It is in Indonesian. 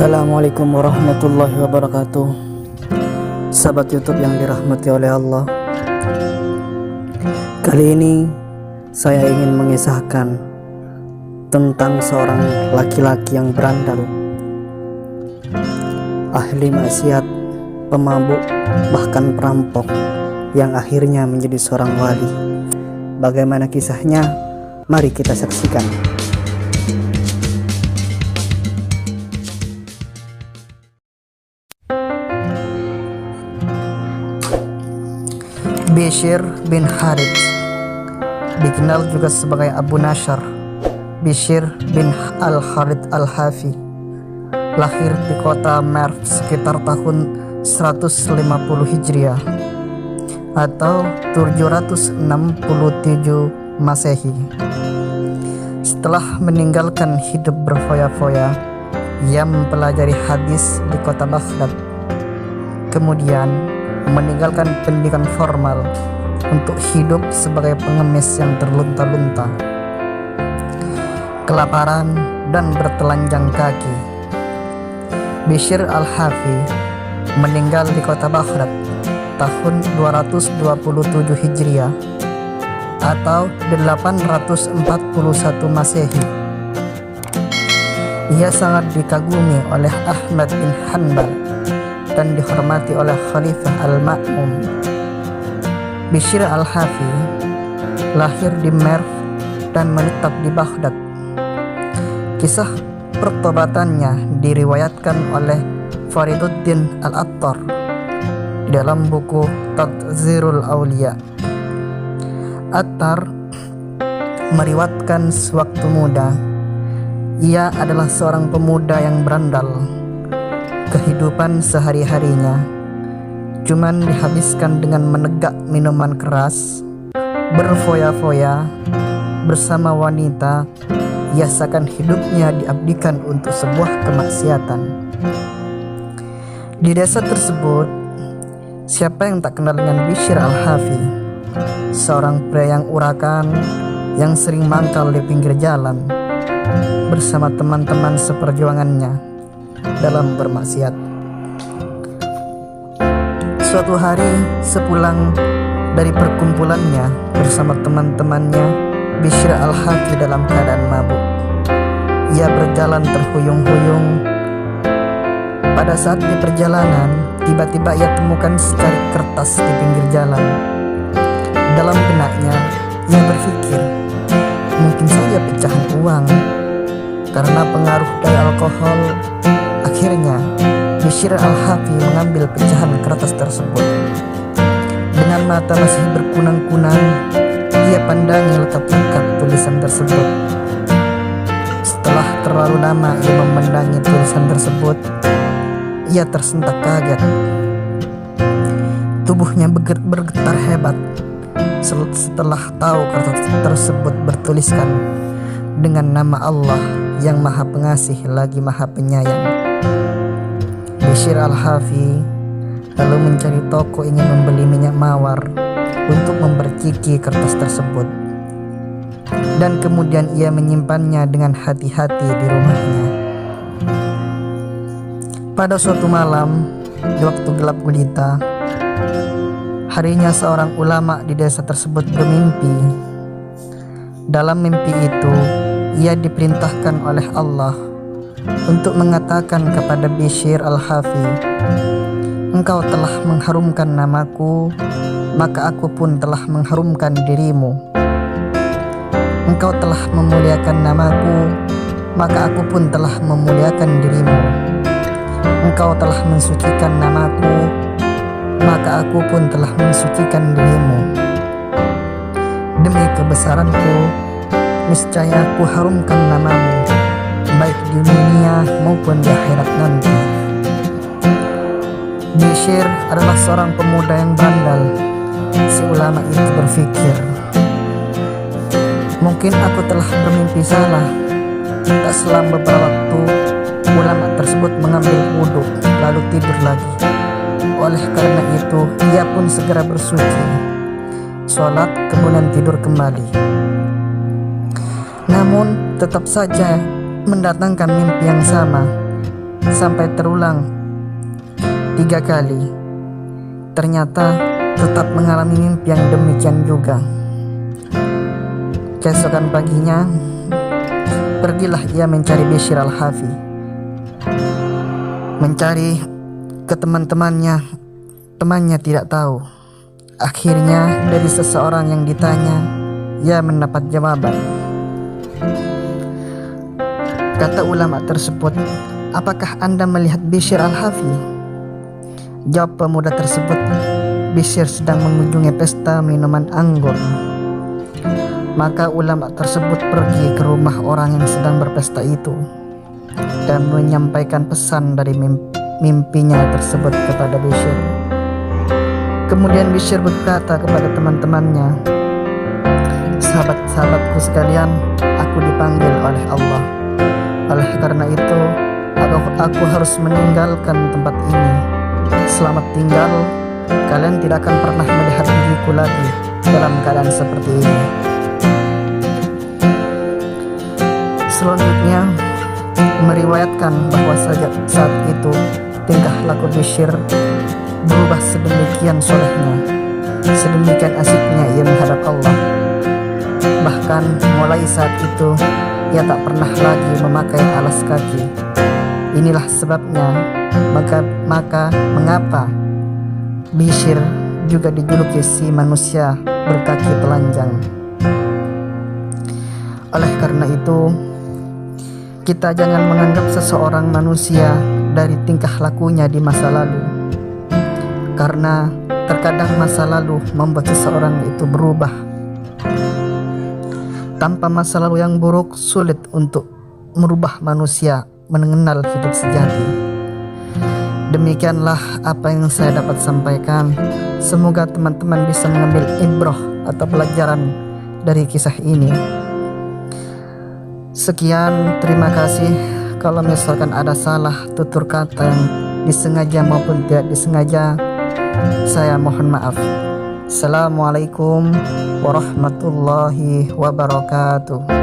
Assalamualaikum warahmatullahi wabarakatuh. Sahabat YouTube yang dirahmati oleh Allah, kali ini saya ingin mengisahkan tentang seorang laki-laki yang berandal, ahli maksiat, pemabuk, bahkan perampok, yang akhirnya menjadi seorang wali. Bagaimana kisahnya? Mari kita saksikan. Bishr bin Harith, dikenal juga sebagai Abu Nashr, Bishr bin Al-Harith Al-Hafi, lahir di kota Merv sekitar tahun 150 Hijriah atau 767 Masehi. Setelah meninggalkan hidup berfoya-foya, ia mempelajari hadis di kota Baghdad, kemudian meninggalkan pendidikan formal untuk hidup sebagai pengemis yang terlunta-lunta, kelaparan dan bertelanjang kaki. Bishr Al-Hafi meninggal di kota Baghdad tahun 227 Hijriah atau 841 Masehi. Ia sangat dikagumi oleh Ahmad bin Hanbal dan dihormati oleh Khalifah Al-Ma'mun. Bishr Al-Hafi lahir di Merv dan menetap di Baghdad. Kisah pertobatannya diriwayatkan oleh Fariduddin Al-Attar di dalam buku Tadzirul Aulia. Attar meriwayatkan sewaktu muda ia adalah seorang pemuda yang berandal. Kehidupan sehari-harinya cuman dihabiskan dengan menegak minuman keras, berfoya-foya bersama wanita. Iasakan hidupnya diabdikan untuk sebuah kemaksiatan. Di desa tersebut, siapa yang tak kenal dengan Bishr Al-Hafi, seorang pria yang urakan, yang sering mangkal di pinggir jalan bersama teman-teman seperjuangannya dalam bermaksiat. Suatu hari sepulang dari perkumpulannya bersama teman-temannya, Bishr Al-Hafi dalam keadaan mabuk. Ia berjalan terhuyung-huyung. Pada saat di perjalanan, tiba-tiba ia temukan secarik kertas di pinggir jalan. Dalam benaknya, ia berpikir, mungkin saja pecahan uang. Karena pengaruh dari alkohol, akhirnya Bishr Al-Hafi mengambil pecahan kertas tersebut. Dengan mata masih berkunang-kunang, ia pandangi lekat-lekat tulisan tersebut. Setelah terlalu lama ia memandangi tulisan tersebut, ia tersentak kaget. Tubuhnya bergetar hebat setelah tahu kertas tersebut bertuliskan dengan nama Allah yang Maha Pengasih lagi Maha Penyayang. Bishr Al-Hafi lalu mencari toko ingin membeli minyak mawar untuk memperciki kertas tersebut, dan kemudian ia menyimpannya dengan hati-hati di rumahnya. Pada suatu malam, di waktu gelap gulita, harinya seorang ulama di desa tersebut bermimpi. Dalam mimpi itu, ia diperintahkan oleh Allah untuk mengatakan kepada Bishr Al-Hafi, "Engkau telah mengharumkan namaku, maka aku pun telah mengharumkan dirimu. Engkau telah memuliakan namaku, maka aku pun telah memuliakan dirimu. Engkau telah mensucikan namaku, maka aku pun telah mensucikan dirimu. Demi kebesaranku, niscaya aku harumkan namamu, baik di dunia maupun di akhirat nanti." Bishr adalah seorang pemuda yang bandal. Si ulama itu berpikir, mungkin aku telah bermimpi salah. Tak selang beberapa waktu, ulama tersebut mengambil wudhu lalu tidur lagi. Oleh karena itu, ia pun segera bersuci, sholat, kemudian tidur kembali. Namun tetap saja mendatangkan mimpi yang sama. sampai terulang 3 kali. Ternyata tetap mengalami mimpi yang demikian juga. Keesokan paginya, pergilah ia mencari Bishr al-Hafi, mencari ke teman-temannya. Temannya tidak tahu. Akhirnya dari seseorang yang ditanya, ia mendapat jawaban. Kata ulama tersebut, "Apakah Anda melihat Bishr al-Hafi?" Jawab pemuda tersebut, "Bishr sedang mengunjungi pesta minuman anggur." Maka ulama tersebut pergi ke rumah orang yang sedang berpesta itu dan menyampaikan pesan dari mimpinya tersebut kepada Bishr. Kemudian Bishr berkata kepada teman-temannya, "Sahabat-sahabatku sekalian, aku dipanggil oleh Allah. Oleh karena itu, aku harus meninggalkan tempat ini. Selamat tinggal, kalian tidak akan pernah melihat diriku lagi dalam keadaan seperti ini." Selanjutnya meriwayatkan bahwa saat itu tingkah laku Bishr berubah sedemikian solehnya, sedemikian asyiknya ia menghadap Allah. Bahkan mulai saat itu ia tak pernah lagi memakai alas kaki. Inilah sebabnya maka mengapa Bishr juga dijuluki si manusia berkaki telanjang. Oleh karena itu, kita jangan menganggap seseorang manusia dari tingkah lakunya di masa lalu, karena terkadang masa lalu membuat seseorang itu berubah. Tanpa masa lalu yang buruk, sulit untuk merubah manusia mengenal hidup sejati. Demikianlah apa yang saya dapat sampaikan. Semoga teman-teman bisa mengambil ibrah atau pelajaran dari kisah ini. Sekian, terima kasih. Kalau misalkan ada salah tutur kata yang disengaja maupun tidak disengaja, saya mohon maaf. Assalamualaikum warahmatullahi wabarakatuh.